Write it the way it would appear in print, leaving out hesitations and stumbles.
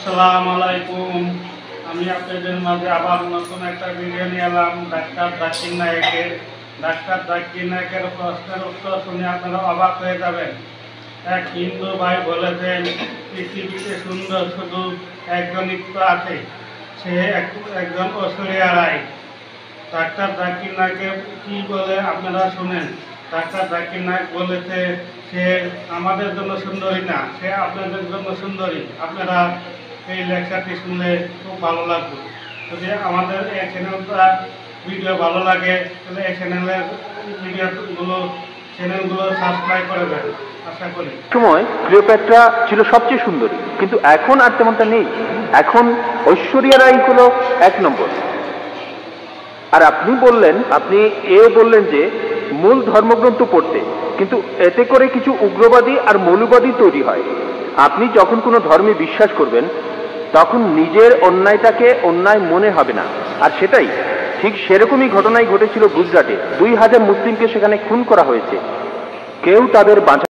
আসসালামু আলাইকুম। আমি আপনাদের মাঝে আবার নতুন একটা ভিডিও নিয়ে এলাম ডাক্তার জাকির নায়েকের। ডাক্তার জাকির নায়েকের প্রশ্নের উত্তর শুনে আপনারা অবাক হয়ে যাবেন। এক হিন্দু ভাই বলেছেন, পৃথিবীতে সুন্দর শুধু একজনই তো আছে, সে একজন ঐশ্বরিয়া রায়। ডাক্তার জাকির নায়েক কি বলে আপনারা শুনেন। ডাক্তার জাকির নায়েক বলেছে, সে আমাদের জন্য সুন্দরী না, সে আপনাদের জন্য সুন্দরী। আপনারা এই লেকচারটি শুনলে খুব ভালো লাগবে। যদি আমাদের এই চ্যানেলটা ভিডিও ভালো লাগে তাহলে এই চ্যানেলগুলো সাবস্ক্রাইব করে দেন, আশা করি। সময় ক্লিওপেট্রা ছিল সবচেয়ে সুন্দরী, কিন্তু এখন আর তেমনটা নেই। এখন ঐশ্বরিয়া রাই হলো এক নম্বর। আর আপনি বললেন যে মূল ধর্মগ্রন্থ পড়তে, কিন্তু এতে করে কিছু উগ্রবাদী আর মৌলবাদী তৈরি হয়। আপনি যখন কোনো ধর্মে বিশ্বাস করবেন তখন নিজের অন্যায়টাকে অন্যায় মনে হবে না। আর সেটাই ঠিক সেরকমই ঘটনাই ঘটেছিল গুজরাটে। 2000 মুসলিমকে সেখানে খুন করা হয়েছে, কেউ তাদের বাঁচা